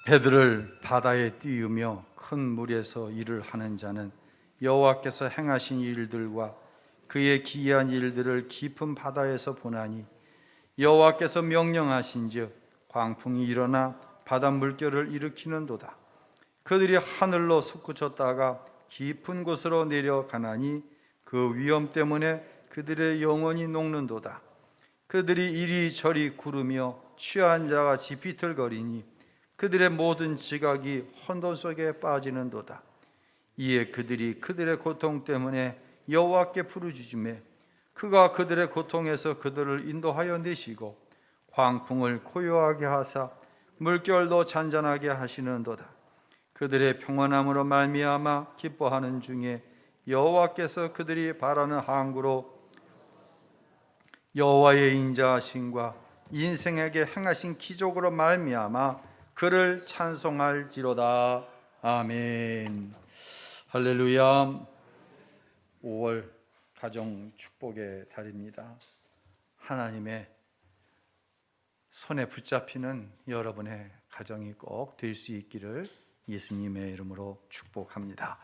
배들을 바다에 띄우며 큰 물에서 일을 하는 자는 여호와께서 행하신 일들과 그의 기이한 일들을 깊은 바다에서 보나니 여호와께서 명령하신즉 광풍이 일어나 바다 물결을 일으키는도다. 그들이 하늘로 솟구쳤다가 깊은 곳으로 내려가나니 그 위험 때문에 그들의 영혼이 녹는도다. 그들이 이리저리 구르며 취한 자같이 비틀거리니 그들의 모든 지각이 혼돈 속에 빠지는도다. 이에 그들이 그들의 고통 때문에 여호와께 부르짖으매 그가 그들의 고통에서 그들을 인도하여 내시고 광풍을 고요하게 하사 물결도 잔잔하게 하시는도다. 그들의 평안함으로 말미암아 기뻐하는 중에 여호와께서 그들이 바라는 항구로 여호와의 인자하심과 인생에게 행하신 기적으로 말미암아 그를 찬송할지로다. 아멘. 할렐루야. 5월 가정 축복의 달입니다. 하나님의 손에 붙잡히는 여러분의 가정이 꼭 될 수 있기를 예수님의 이름으로 축복합니다.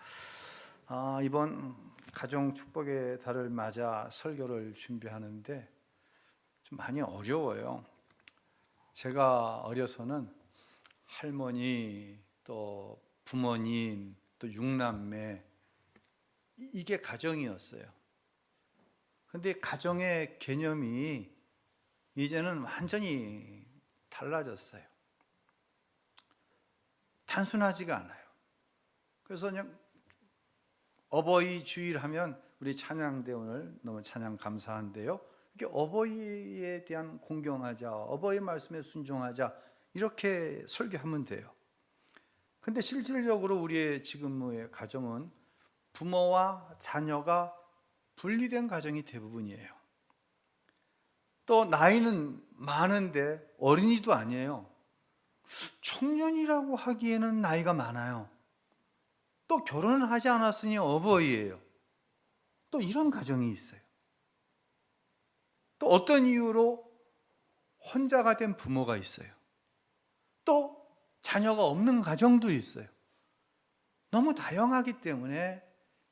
이번 가정 축복의 달을 맞아 설교를 준비하는데 좀 많이 어려워요. 제가 어려서는 할머니, 또 부모님, 또 6남매, 이게 가정이었어요. 근데 가정의 개념이 이제는 완전히 달라졌어요. 단순하지가 않아요. 그래서 그냥 어버이 주일 하면 우리 찬양대 오늘 너무 찬양 감사한데요. 이렇게 어버이에 대한 공경하자, 어버이 말씀에 순종하자, 이렇게 설교하면 돼요. 근데 실질적으로 우리의 지금의 가정은 부모와 자녀가 분리된 가정이 대부분이에요. 또 나이는 많은데 어린이도 아니에요. 청년이라고 하기에는 나이가 많아요. 또 결혼을 하지 않았으니 어버이예요. 또 이런 가정이 있어요. 또 어떤 이유로 혼자가 된 부모가 있어요. 또 자녀가 없는 가정도 있어요. 너무 다양하기 때문에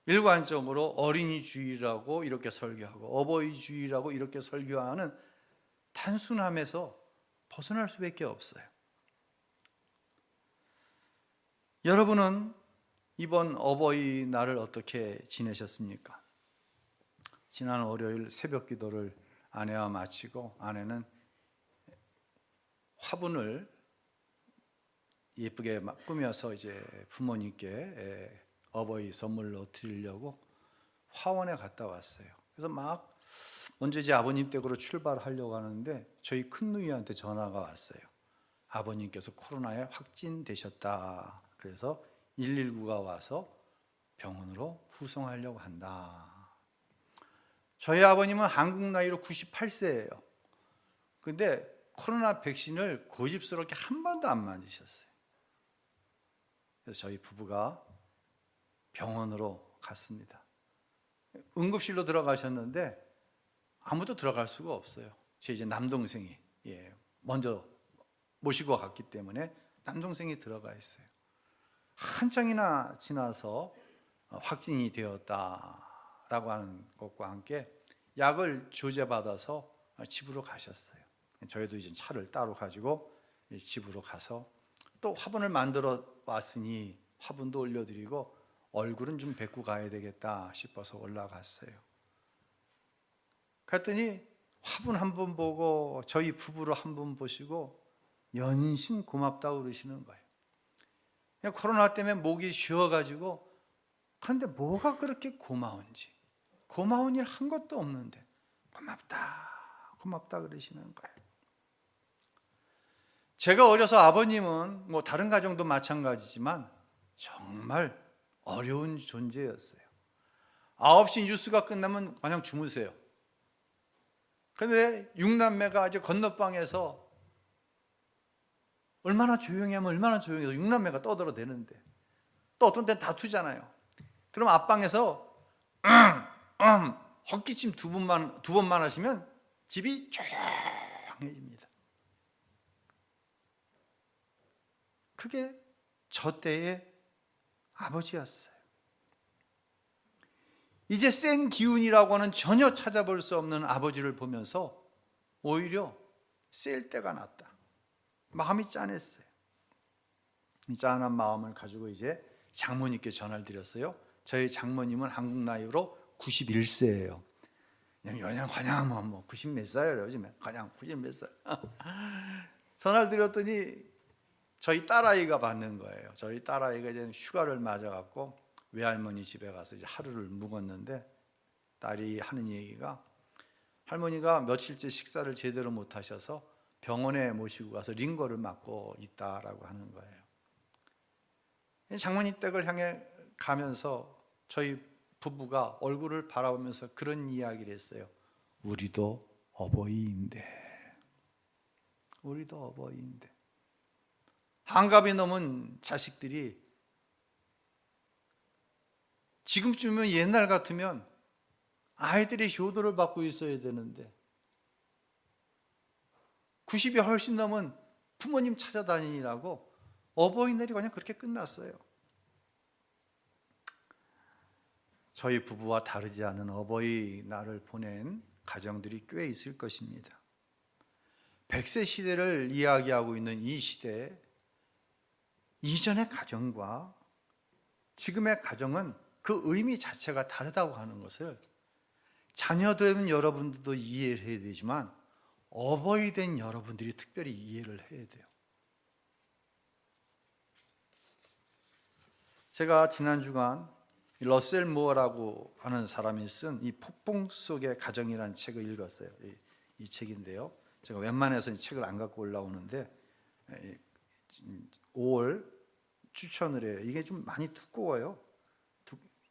일관적으로 어린이주의라고 이렇게 설교하고 어버이주의라고 이렇게 설교하는 단순함에서 벗어날 수밖에 없어요. 여러분은 이번 어버이날을 어떻게 지내셨습니까? 지난 월요일 새벽 기도를 아내와 마치고 아내는 화분을 예쁘게 꾸며서 이제 부모님께 어버이 선물로 드리려고 화원에 갔다 왔어요. 그래서 막 먼저 이제 아버님 댁으로 출발하려고 하는데 저희 큰누이한테 전화가 왔어요. 아버님께서 코로나에 확진되셨다. 그래서 119가 와서 병원으로 후송하려고 한다. 저희 아버님은 한국 나이로 98세예요. 근데 코로나 백신을 고집스럽게 한 번도 안 맞으셨어요. 그래서 저희 부부가 병원으로 갔습니다. 응급실로 들어가셨는데 아무도 들어갈 수가 없어요. 제 이제 남동생이 먼저 모시고 갔기 때문에 남동생이 들어가 있어요. 한창이나 지나서 확진이 되었다라고 하는 것과 함께 약을 조제받아서 집으로 가셨어요. 저희도 이제 차를 따로 가지고 집으로 가서 또 화분을 만들어 왔으니 화분도 올려드리고 얼굴은 좀 뵙고 가야 되겠다 싶어서 올라갔어요. 그랬더니 화분 한 번 보고 저희 부부를 한 번 보시고 연신 고맙다고 그러시는 거예요. 그냥 코로나 때문에 목이 쉬어가지고, 그런데 뭐가 그렇게 고마운지, 고마운 일 한 것도 없는데 고맙다 그러시는 거예요. 제가 어려서 아버님은 뭐 다른 가정도 마찬가지지만 정말 어려운 존재였어요. 9시 뉴스가 끝나면 그냥 주무세요. 그런데 6남매가 아주 건너방에서 얼마나 조용히 하면 얼마나 조용해서 6남매가 떠들어대는데, 또 어떤 때는 다투잖아요. 그럼 앞방에서 헛기침 두 번만 하시면 집이 조용해집니다. 그게 저 때의 아버지였어요. 이제 센 기운이라고 하는 전혀 찾아볼 수 없는 아버지를 보면서 오히려 셀 때가 났다. 마음이 짠했어요. 이 짠한 마음을 가지고 이제 장모님께 전화를 드렸어요. 저희 장모님은 한국 나이로 91세예요. 그냥 뭐 90 몇 살이에요. 요즘에 그냥 90 몇 살. 전화를 드렸더니 저희 딸아이가 받는 거예요. 저희 딸아이가 이제 휴가를 맞아갖고 외할머니 집에 가서 이제 하루를 묵었는데, 딸이 하는 얘기가 할머니가 며칠째 식사를 제대로 못 하셔서 병원에 모시고 가서 링거를 맞고 있다라고 하는 거예요. 장모님 댁을 향해 가면서 저희 부부가 얼굴을 바라보면서 그런 이야기를 했어요. 우리도 어버이인데. 우리도 어버이인데. 한갑이 넘은 자식들이 지금쯤이면 옛날 같으면 아이들이 효도를 받고 있어야 되는데 90이 훨씬 넘은 부모님 찾아다니라고 어버이날이 그냥 그렇게 끝났어요. 저희 부부와 다르지 않은 어버이날을 보낸 가정들이 꽤 있을 것입니다. 100세 시대를 이야기하고 있는 이 시대에 이전의 가정과 지금의 가정은 그 의미 자체가 다르다고 하는 것을 자녀된 여러분들도 이해를 해야 되지만 어버이 된 여러분들이 특별히 이해를 해야 돼요. 제가 지난 주간 러셀 무어라고 하는 사람이 쓴 이 폭풍 속의 가정이라는 책을 읽었어요. 이 책인데요. 제가 웬만해서 이 책을 안 갖고 올라오는데 5월 추천을 해요. 이게 좀 많이 두꺼워요.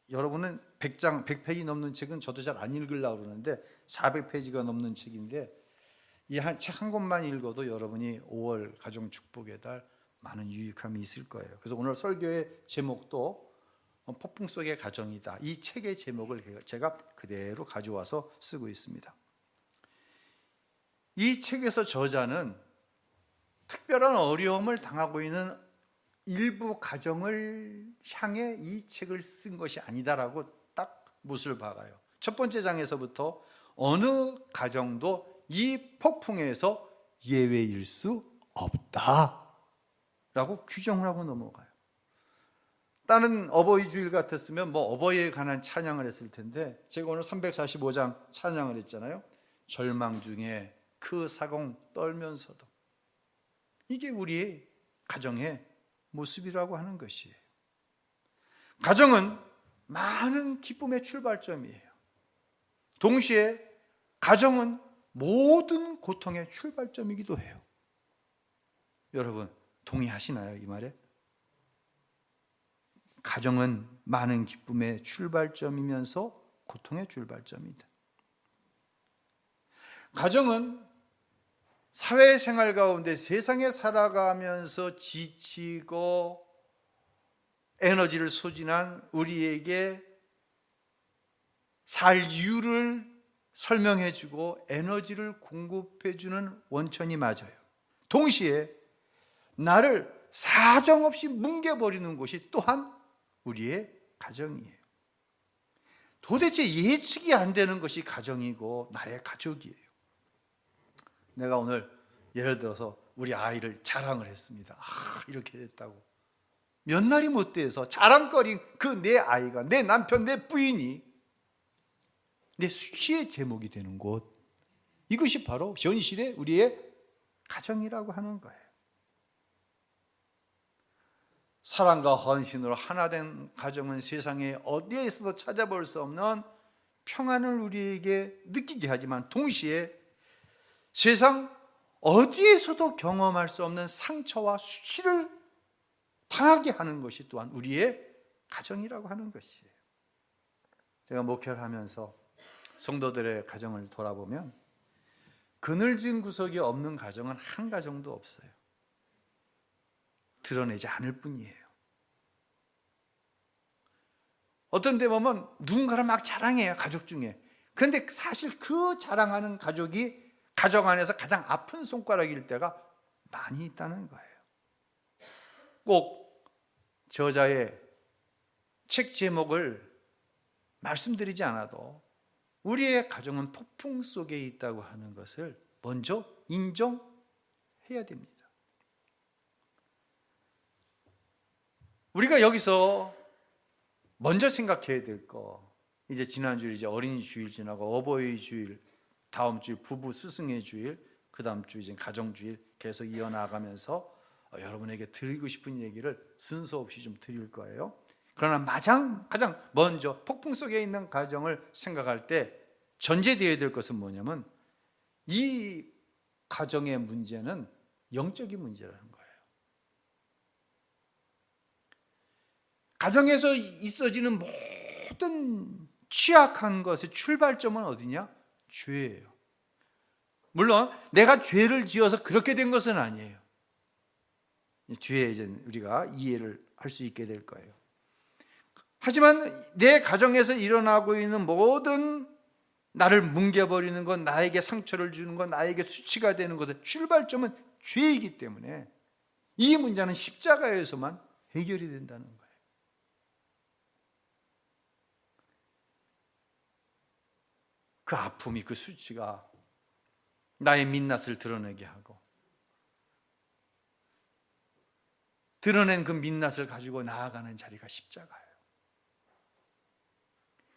여러분은 100페이지 넘는 책은 저도 잘 안 읽으려고 그러는데 400페이지가 넘는 책인데 이 책 한 권만 읽어도 여러분이 5월 가정 축복의 달 많은 유익함이 있을 거예요. 그래서 오늘 설교의 제목도 폭풍 속의 가정이다. 이 책의 제목을 제가 그대로 가져와서 쓰고 있습니다. 이 책에서 저자는 특별한 어려움을 당하고 있는 일부 가정을 향해 이 책을 쓴 것이 아니다라고 딱 못을 박아요. 첫 번째 장에서부터 어느 가정도 이 폭풍에서 예외일 수 없다라고 규정을 하고 넘어가요. 다른 어버이 주일 같았으면 뭐 어버이에 관한 찬양을 했을 텐데 제가 오늘 345장 찬양을 했잖아요. 절망 중에 그 사공 떨면서도. 이게 우리의 가정의 모습이라고 하는 것이에요. 가정은 많은 기쁨의 출발점이에요. 동시에 가정은 모든 고통의 출발점이기도 해요. 여러분 동의하시나요? 이 말에? 가정은 많은 기쁨의 출발점이면서 고통의 출발점이다. 가정은 사회생활 가운데 세상에 살아가면서 지치고 에너지를 소진한 우리에게 살 이유를 설명해주고 에너지를 공급해주는 원천이 맞아요. 동시에 나를 사정없이 뭉개버리는 곳이 또한 우리의 가정이에요. 도대체 예측이 안 되는 것이 가정이고 나의 가족이에요. 내가 오늘 예를 들어서 우리 아이를 자랑을 했습니다. 이렇게 됐다고. 몇 날이 못 돼서 자랑거린 그 내 아이가, 내 남편, 내 부인이 내 수치의 제목이 되는 곳, 이것이 바로 현실의 우리의 가정이라고 하는 거예요. 사랑과 헌신으로 하나 된 가정은 세상에 어디에서도 찾아볼 수 없는 평안을 우리에게 느끼게 하지만 동시에 세상 어디에서도 경험할 수 없는 상처와 수치를 당하게 하는 것이 또한 우리의 가정이라고 하는 것이에요. 제가 목회를 하면서 성도들의 가정을 돌아보면 그늘진 구석이 없는 가정은 한 가정도 없어요. 드러내지 않을 뿐이에요. 어떤 데 보면 누군가를 막 자랑해요, 가족 중에. 그런데 사실 그 자랑하는 가족이 가정 안에서 가장 아픈 손가락일 때가 많이 있다는 거예요. 꼭 저자의 책 제목을 말씀드리지 않아도 우리의 가정은 폭풍 속에 있다고 하는 것을 먼저 인정해야 됩니다. 우리가 여기서 먼저 생각해야 될 거, 이제 지난주일 이제 어린이 주일 지나고 어버이 주일, 다음 주일 부부 스승의 주일, 그 다음 주 이제 가정 주일 계속 이어나가면서 여러분에게 드리고 싶은 얘기를 순서 없이 좀 드릴 거예요. 그러나 가장 먼저 폭풍 속에 있는 가정을 생각할 때 전제되어야 될 것은 뭐냐면 이 가정의 문제는 영적인 문제라는 거예요. 가정에서 있어지는 모든 취약한 것의 출발점은 어디냐? 죄예요. 물론 내가 죄를 지어서 그렇게 된 것은 아니에요. 뒤에 이제 우리가 이해를 할 수 있게 될 거예요. 하지만 내 가정에서 일어나고 있는 모든 나를 뭉개버리는 것, 나에게 상처를 주는 것, 나에게 수치가 되는 것의 출발점은 죄이기 때문에 이 문제는 십자가에서만 해결이 된다는 거예요. 그 아픔이, 그 수치가 나의 민낯을 드러내게 하고, 드러낸 그 민낯을 가지고 나아가는 자리가 십자가예요.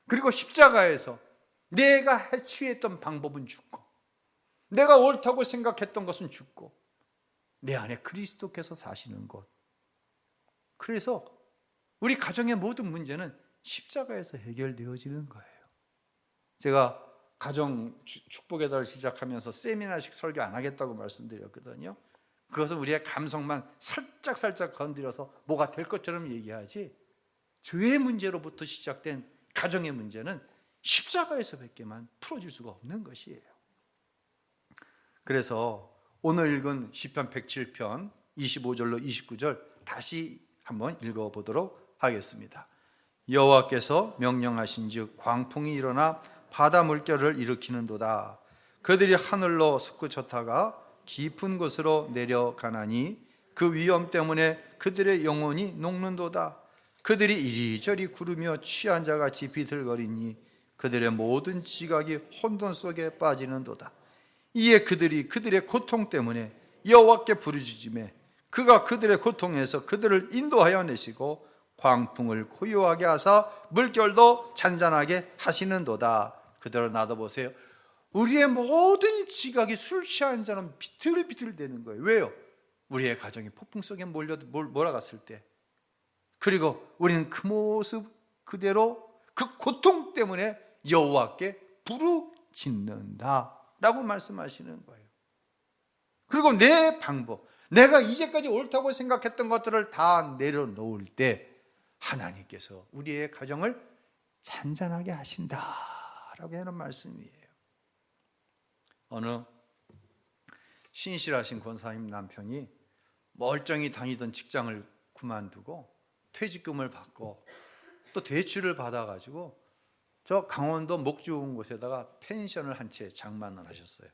그리고 십자가에서 내가 해취했던 방법은 죽고, 내가 옳다고 생각했던 것은 죽고, 내 안에 그리스도께서 사시는 것. 그래서 우리 가정의 모든 문제는 십자가에서 해결되어지는 거예요. 제가 가정 축복의 달 시작하면서 세미나식 설교 안 하겠다고 말씀드렸거든요. 그것은 우리의 감성만 살짝 건드려서 뭐가 될 것처럼 얘기하지, 죄의 문제로부터 시작된 가정의 문제는 십자가에서밖에만 풀어질 수가 없는 것이에요. 그래서 오늘 읽은 시편 107편 25절로 29절 다시 한번 읽어보도록 하겠습니다. 여호와께서 명령하신즉 광풍이 일어나 바다 물결을 일으키는도다. 그들이 하늘로 솟구쳤다가 깊은 곳으로 내려가나니 그 위험 때문에 그들의 영혼이 녹는도다. 그들이 이리저리 구르며 취한 자같이 비틀거리니 그들의 모든 지각이 혼돈 속에 빠지는도다. 이에 그들이 그들의 고통 때문에 여호와께 부르짖으매 그가 그들의 고통에서 그들을 인도하여 내시고 광풍을 고요하게 하사 물결도 잔잔하게 하시는도다. 그대로 놔둬보세요. 우리의 모든 지각이 술 취한 자는 비틀비틀대는 거예요. 왜요? 우리의 가정이 폭풍 속에 몰아갔을 때, 그리고 우리는 그 모습 그대로 그 고통 때문에 여호와께 부르짖는다 라고 말씀하시는 거예요. 그리고 내 방법, 내가 이제까지 옳다고 생각했던 것들을 다 내려놓을 때 하나님께서 우리의 가정을 잔잔하게 하신다라고 하는 말씀이에요. 어느 신실하신 권사님 남편이 멀쩡히 다니던 직장을 그만두고 퇴직금을 받고 또 대출을 받아가지고 저 강원도 목 좋은 곳에다가 펜션을 한 채 장만을 하셨어요.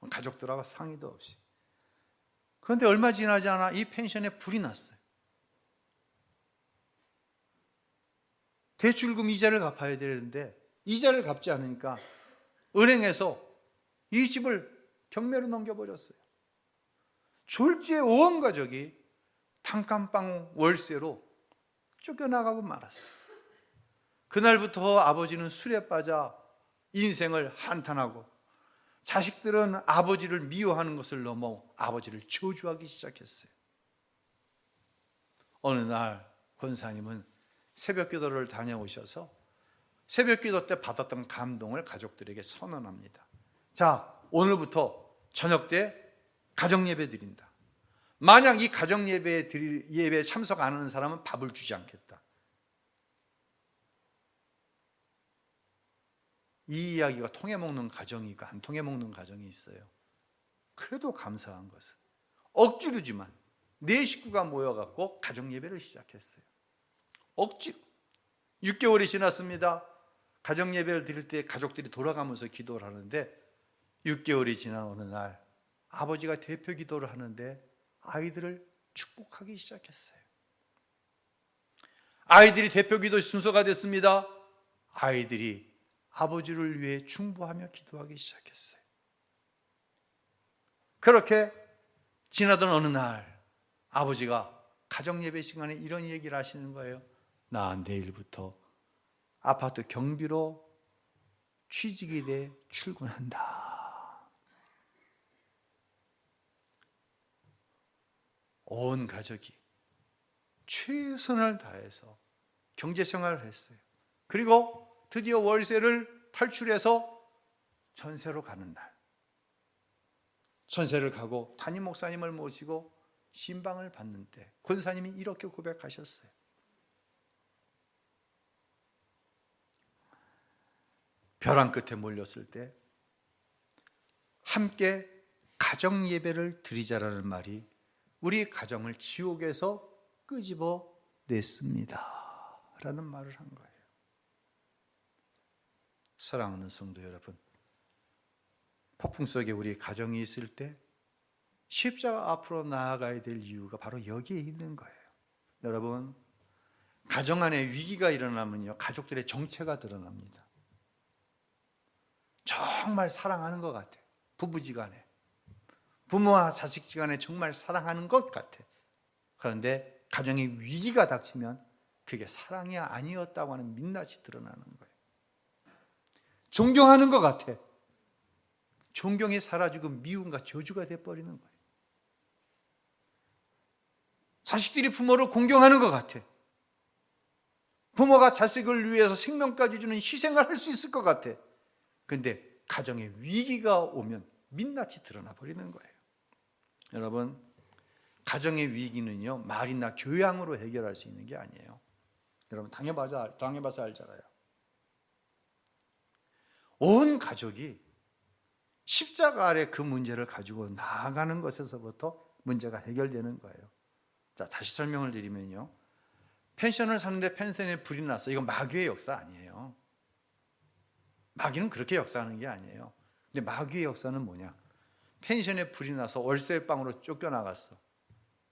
가족들하고 상의도 없이. 그런데 얼마 지나지 않아 이 펜션에 불이 났어요. 대출금 이자를 갚아야 되는데 이자를 갚지 않으니까 은행에서 이 집을 경매로 넘겨버렸어요. 졸지에 온 가족이 단칸방 월세로 쫓겨나가고 말았어요. 그날부터 아버지는 술에 빠져 인생을 한탄하고, 자식들은 아버지를 미워하는 것을 넘어 아버지를 저주하기 시작했어요. 어느 날 권사님은 새벽 기도를 다녀오셔서 새벽 기도 때 받았던 감동을 가족들에게 선언합니다. 자, 오늘부터 저녁 때 가정 예배 드린다. 만약 이 가정 예배에 참석 안 하는 사람은 밥을 주지 않겠다. 이 이야기가 통해 먹는 가정이 있고 안 통해 먹는 가정이 있어요. 그래도 감사한 것은 억지로지만 네 식구가 모여갖고 가정 예배를 시작했어요. 억지로. 6개월이 지났습니다. 가정 예배를 드릴 때 가족들이 돌아가면서 기도를 하는데 6개월이 지난 어느 날 아버지가 대표 기도를 하는데 아이들을 축복하기 시작했어요. 아이들이 대표기도 순서가 됐습니다. 아이들이 아버지를 위해 중보하며 기도하기 시작했어요. 그렇게 지나던 어느 날 아버지가 가정예배 시간에 이런 얘기를 하시는 거예요. 나 내일부터 아파트 경비로 취직이 돼 출근한다. 온 가족이 최선을 다해서 경제생활을 했어요. 그리고 드디어 월세를 탈출해서 전세로 가는 날, 전세를 가고 담임 목사님을 모시고 신방을 받는 때 권사님이 이렇게 고백하셨어요. 벼랑 끝에 몰렸을 때 함께 가정 예배를 드리자라는 말이 우리 가정을 지옥에서 끄집어 냈습니다 라는 말을 한 거예요. 사랑하는 성도 여러분, 폭풍 속에 우리 가정이 있을 때 십자가 앞으로 나아가야 될 이유가 바로 여기에 있는 거예요. 여러분, 가정 안에 위기가 일어나면요, 가족들의 정체가 드러납니다. 정말 사랑하는 것 같아. 부부지간에, 부모와 자식지간에 정말 사랑하는 것 같아. 그런데 가정에 위기가 닥치면 그게 사랑이 아니었다고 하는 민낯이 드러나는 거예요. 존경하는 것 같아. 존경이 사라지고 미움과 저주가 돼버리는 거예요. 자식들이 부모를 공경하는 것 같아. 부모가 자식을 위해서 생명까지 주는 희생을 할 수 있을 것 같아. 그런데 가정에 위기가 오면 민낯이 드러나 버리는 거예요. 여러분, 가정의 위기는요, 말이나 교양으로 해결할 수 있는 게 아니에요. 여러분, 당해봐서 알잖아요. 온 가족이 십자가 아래 그 문제를 가지고 나아가는 것에서부터 문제가 해결되는 거예요. 자, 다시 설명을 드리면요, 펜션을 사는데 펜션에 불이 났어. 이건 마귀의 역사 아니에요. 마귀는 그렇게 역사하는 게 아니에요. 근데 마귀의 역사는 뭐냐? 펜션에 불이 나서 월세방으로 쫓겨나갔어.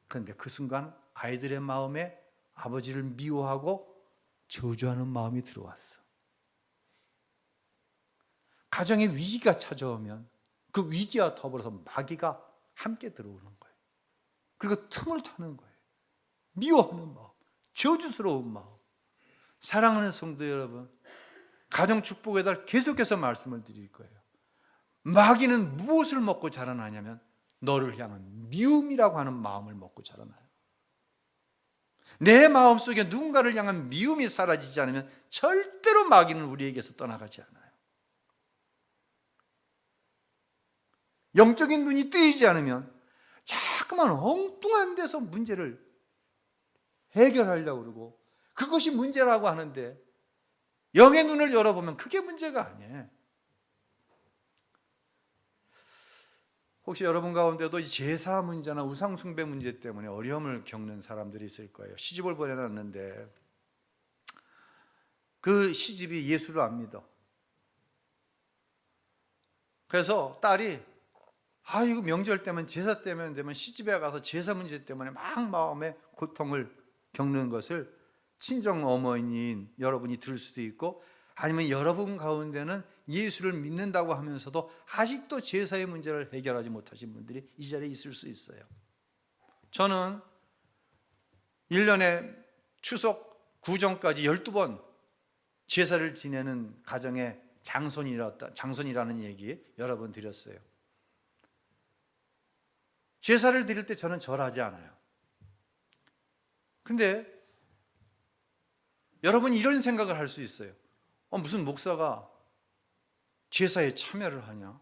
그런데 그 순간 아이들의 마음에 아버지를 미워하고 저주하는 마음이 들어왔어. 가정에 위기가 찾아오면 그 위기와 더불어서 마귀가 함께 들어오는 거예요. 그리고 틈을 타는 거예요. 미워하는 마음, 저주스러운 마음. 사랑하는 성도 여러분, 가정 축복의 달 계속해서 말씀을 드릴 거예요. 마귀는 무엇을 먹고 자라나냐면 너를 향한 미움이라고 하는 마음을 먹고 자라나요. 내 마음속에 누군가를 향한 미움이 사라지지 않으면 절대로 마귀는 우리에게서 떠나가지 않아요. 영적인 눈이 뜨이지 않으면 자꾸만 엉뚱한 데서 문제를 해결하려고 그러고 그것이 문제라고 하는데 영의 눈을 열어보면 그게 문제가 아니에요. 혹시 여러분 가운데도 이 제사 문제나 우상 숭배 문제 때문에 어려움을 겪는 사람들이 있을 거예요. 시집을 보내놨는데 그 시집이 예수를 안 믿어. 그래서 딸이 이거 명절 때면 제사 때면 되면 시집에 가서 제사 문제 때문에 막 마음에 고통을 겪는 것을 친정 어머니인 여러분이 들을 수도 있고, 아니면 여러분 가운데는 예수를 믿는다고 하면서도 아직도 제사의 문제를 해결하지 못하신 분들이 이 자리에 있을 수 있어요. 저는 1년에 추석 구정까지 12번 제사를 지내는 가정의 장손이라는 얘기 여러 번 드렸어요. 제사를 드릴 때 저는 절하지 않아요. 근데 여러분 이런 생각을 할 수 있어요. 무슨 목사가 제사에 참여를 하냐?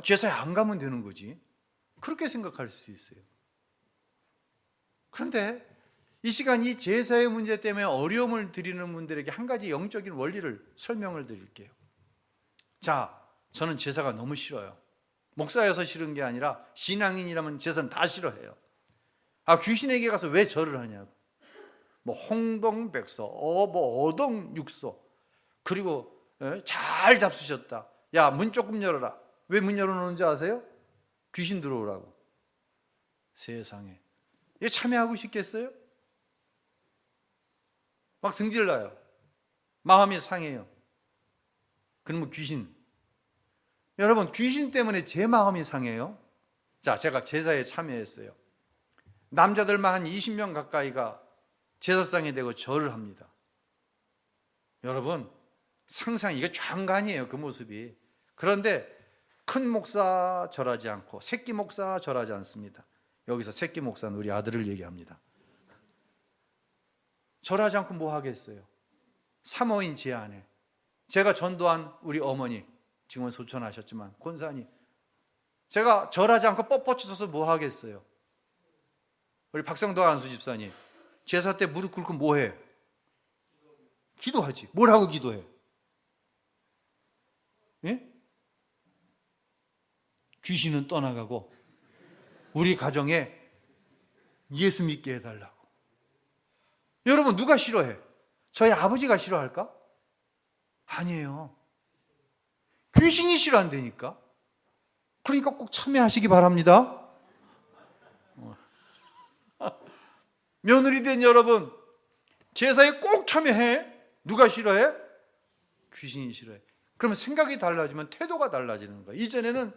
제사에 안 가면 되는 거지. 그렇게 생각할 수 있어요. 그런데 이 시간 이 제사의 문제 때문에 어려움을 드리는 분들에게 한 가지 영적인 원리를 설명을 드릴게요. 자, 저는 제사가 너무 싫어요. 목사여서 싫은 게 아니라 신앙인이라면 제사는 다 싫어해요. 귀신에게 가서 왜 절을 하냐고. 홍동백서, 어동육서, 그리고 잘 잡수셨다. 야, 문 조금 열어라. 왜 문 열어놓는지 아세요? 귀신 들어오라고. 세상에, 이거 참여하고 싶겠어요? 막 승질나요. 마음이 상해요. 그러면 귀신. 여러분, 귀신 때문에 제 마음이 상해요. 자, 제가 제사에 참여했어요. 남자들만 한 20명 가까이가 제사상이 되고 절을 합니다. 여러분, 상상, 이게 장관이에요, 그 모습이. 그런데 큰 목사 절하지 않고 새끼 목사 절하지 않습니다. 여기서 새끼 목사는 우리 아들을 얘기합니다. 절하지 않고 뭐 하겠어요? 사모인 제 아내, 제가 전도한 우리 어머니, 지금은 소천하셨지만 권사님, 제가 절하지 않고 뻣뻣이 서서 뭐 하겠어요? 우리 박성도 안수 집사님, 제사 때 무릎 꿇고 뭐 해? 기도하지. 뭘 하고 기도해? 예? 귀신은 떠나가고 우리 가정에 예수 믿게 해달라고. 여러분, 누가 싫어해? 저희 아버지가 싫어할까? 아니에요. 귀신이 싫어한다니까. 그러니까 꼭 참여하시기 바랍니다. 며느리 된 여러분, 제사에 꼭 참여해. 누가 싫어해? 귀신이 싫어해. 그러면 생각이 달라지면 태도가 달라지는 거야. 이전에는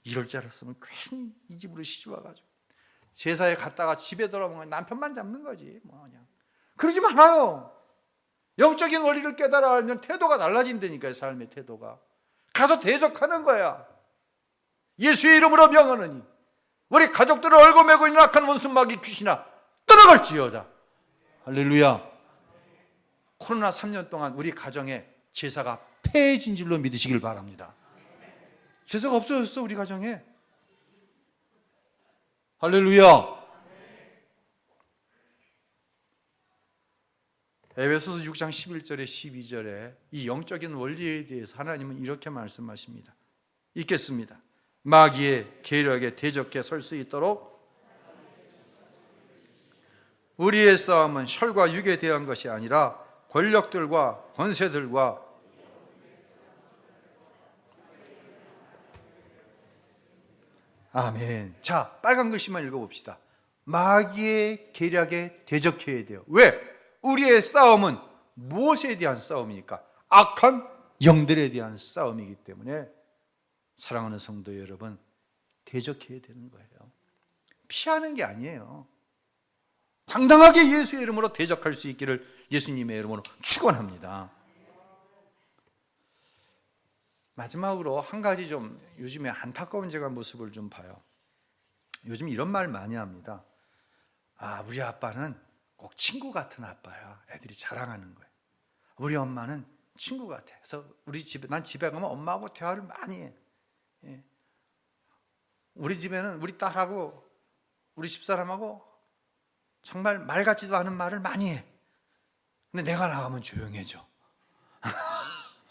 이럴 줄 알았으면 괜히 이 집으로 시집 와가지고 제사에 갔다가 집에 돌아오면 남편만 잡는 거지 뭐. 그냥 그러지 말아요. 영적인 원리를 깨달아 알면 태도가 달라진다니까요. 삶의 태도가. 가서 대적하는 거야. 예수의 이름으로 명하노니 우리 가족들을 얽어매고 있는 악한 원수마귀 귀신아 떠나갈지어다. 할렐루야. 코로나 3년 동안 우리 가정에 제사가 폐해진 줄로 믿으시길 바랍니다. 제사가 없어졌어, 우리 가정에. 할렐루야. 에베소서 6장 11절에 12절에 이 영적인 원리에 대해서 하나님은 이렇게 말씀하십니다. 읽겠습니다. 마귀의 계략에 대적해 설 수 있도록 우리의 싸움은 혈과 육에 대한 것이 아니라 권력들과 권세들과 아멘. 자, 빨간 글씨만 읽어봅시다. 마귀의 계략에 대적해야 돼요. 왜? 우리의 싸움은 무엇에 대한 싸움이니까? 악한 영들에 대한 싸움이기 때문에 사랑하는 성도 여러분, 대적해야 되는 거예요. 피하는 게 아니에요. 당당하게 예수의 이름으로 대적할 수 있기를 예수님의 이름으로 축원합니다. 마지막으로 한 가지 좀 요즘에 안타까운 제가 모습을 좀 봐요. 요즘 이런 말 많이 합니다. 아, 우리 아빠는 꼭 친구 같은 아빠야. 애들이 자랑하는 거예요. 우리 엄마는 친구 같아. 그래서 난 집에 가면 엄마하고 대화를 많이 해. 예. 우리 집에는 우리 딸하고 우리 집사람하고 정말 말 같지도 않은 말을 많이 해. 근데 내가 나가면 조용해져.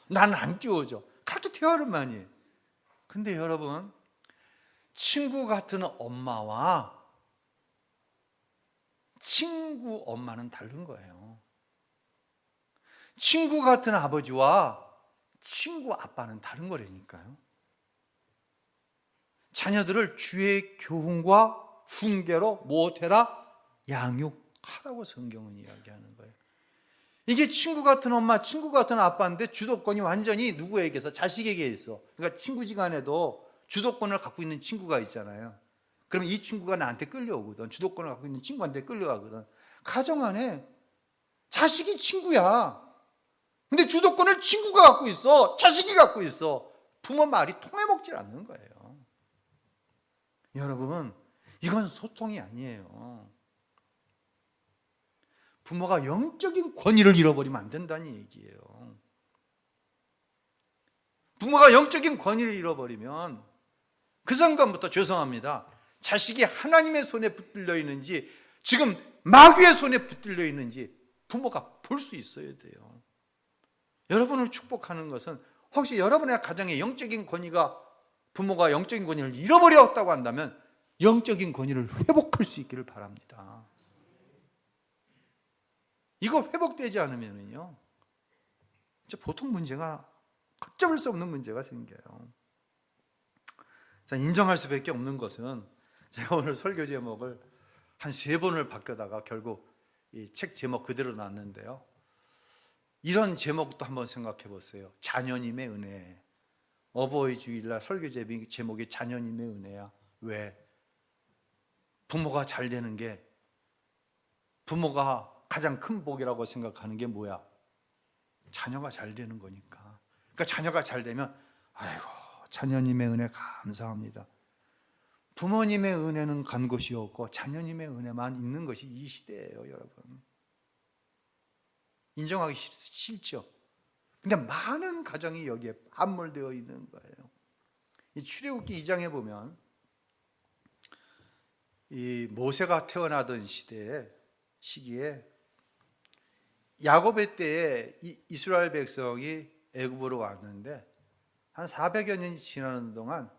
나는 안 끼워져. 그렇게 대화를 많이 해. 근데 여러분, 친구 같은 엄마와 친구 엄마는 다른 거예요. 친구 같은 아버지와 친구 아빠는 다른 거라니까요. 자녀들을 주의 교훈과 훈계로 무엇해라? 양육하라고 성경은 이야기하는 거예요. 이게 친구 같은 엄마, 친구 같은 아빠인데 주도권이 완전히 누구에게서? 자식에게 있어. 그러니까 친구지간에도 주도권을 갖고 있는 친구가 있잖아요. 그럼 이 친구가 나한테 끌려오거든. 주도권을 갖고 있는 친구한테 끌려가거든. 가정 안에 자식이 친구야. 근데 주도권을 친구가 갖고 있어. 자식이 갖고 있어. 부모 말이 통해 먹질 않는 거예요. 여러분, 이건 소통이 아니에요. 부모가 영적인 권위를 잃어버리면 안 된다는 얘기예요. 부모가 영적인 권위를 잃어버리면 그 순간부터 죄송합니다. 자식이 하나님의 손에 붙들려 있는지 지금 마귀의 손에 붙들려 있는지 부모가 볼 수 있어야 돼요. 여러분을 축복하는 것은 혹시 여러분의 가정에 영적인 권위가 부모가 영적인 권위를 잃어버렸다고 한다면 영적인 권위를 회복할 수 있기를 바랍니다. 이거 회복되지 않으면요, 보통 문제가 걷잡을 수 없는 문제가 생겨요. 자, 인정할 수밖에 없는 것은 제가 오늘 설교 제목을 한 3번을 바뀌다가 결국 이 책 제목 그대로 놨는데요. 이런 제목도 한번 생각해 보세요. 자녀님의 은혜. 어버이 주일날 설교 제목이 자녀님의 은혜야. 왜? 부모가 잘 되는 게, 부모가 가장 큰 복이라고 생각하는 게 뭐야? 자녀가 잘 되는 거니까. 그러니까 자녀가 잘 되면 아이고 자녀님의 은혜 감사합니다. 부모님의 은혜는 간 곳이 없고 자녀님의 은혜만 있는 것이 이 시대예요, 여러분. 인정하기 싫죠. 근데 많은 가정이 여기에 함몰되어 있는 거예요. 이 출애굽기 2장에 보면 이 모세가 태어나던 시기에 야곱의 때에 이스라엘 백성이 애굽으로 왔는데 한 400여 년이 지나는 동안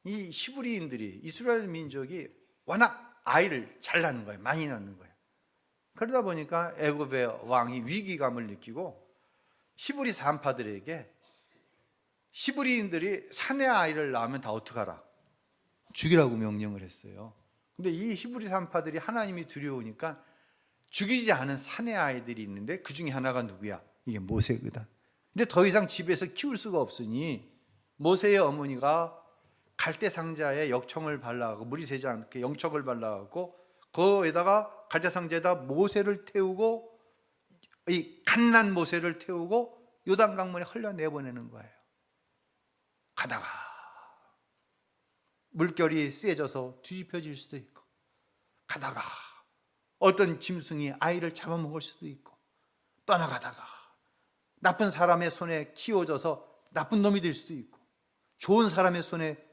이 히브리인들이, 이스라엘 민족이 워낙 아이를 잘 낳는 거예요. 많이 낳는 거예요. 그러다 보니까 애굽의 왕이 위기감을 느끼고 히브리 산파들에게, 히브리인들이 사내 아이를 낳으면 다 어떡하라? 죽이라고 명령을 했어요. 근데 이 히브리 산파들이 하나님이 두려우니까 죽이지 않은 사내 아이들이 있는데 그 중에 하나가 누구야? 이게 모세거든. 근데 더 이상 집에서 키울 수가 없으니 모세의 어머니가 갈대 상자에 역청을 발라갖고 물이 새지 않게 영청을 발라갖고 거기에다가 갈대 상자에다 모세를 태우고, 이 갓난 모세를 태우고 요단강물에 흘려내보내는 거예요. 가다가 물결이 세져서 뒤집혀질 수도 있고, 가다가 어떤 짐승이 아이를 잡아먹을 수도 있고, 떠나가다가 나쁜 사람의 손에 키워져서 나쁜 놈이 될 수도 있고, 좋은 사람의 손에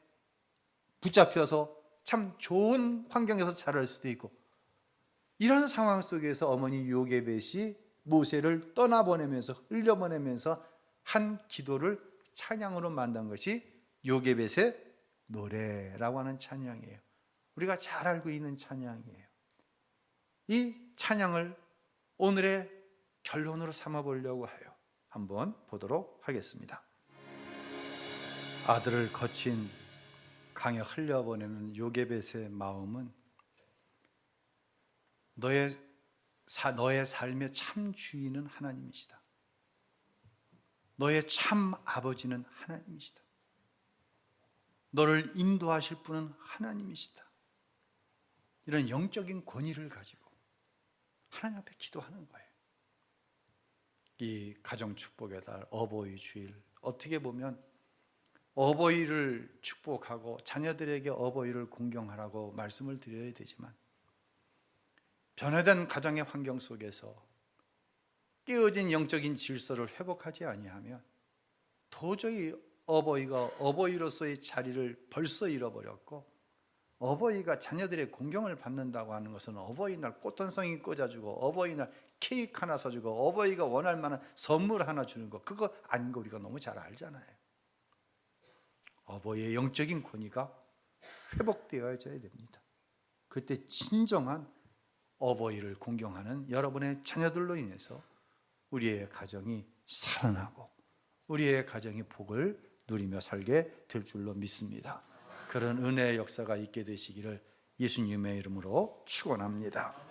붙잡혀서 참 좋은 환경에서 자랄 수도 있고, 이런 상황 속에서 어머니 요게벳이 모세를 떠나보내면서 흘려보내면서 한 기도를 찬양으로 만든 것이 요게벳의 노래라고 하는 찬양이에요. 우리가 잘 알고 있는 찬양이에요. 이 찬양을 오늘의 결론으로 삼아보려고 해요. 한번 보도록 하겠습니다. 아들을 거친 강에 흘려보내는 요게벳의 마음은 너의 삶의 참 주인은 하나님이시다. 너의 참 아버지는 하나님이시다. 너를 인도하실 분은 하나님이시다. 이런 영적인 권위를 가지고 하나님 앞에 기도하는 거예요. 이 가정축복의 달 어버이 주일, 어떻게 보면 어버이를 축복하고 자녀들에게 어버이를 공경하라고 말씀을 드려야 되지만, 변화된 가정의 환경 속에서 깨어진 영적인 질서를 회복하지 아니하면 도저히 어버이가 어버이로서의 자리를 벌써 잃어버렸고, 어버이가 자녀들의 공경을 받는다고 하는 것은 어버이날 꽃 한 송이 꽂아주고, 어버이날 케이크 하나 사주고, 어버이가 원할 만한 선물 하나 주는 거, 그거 아닌 거 우리가 너무 잘 알잖아요. 어버이의 영적인 권위가 회복되어야 됩니다. 그때 진정한 어버이를 공경하는 여러분의 자녀들로 인해서 우리의 가정이 살아나고 우리의 가정이 복을 누리며 살게 될 줄로 믿습니다. 그런 은혜의 역사가 있게 되시기를 예수님의 이름으로 축원합니다.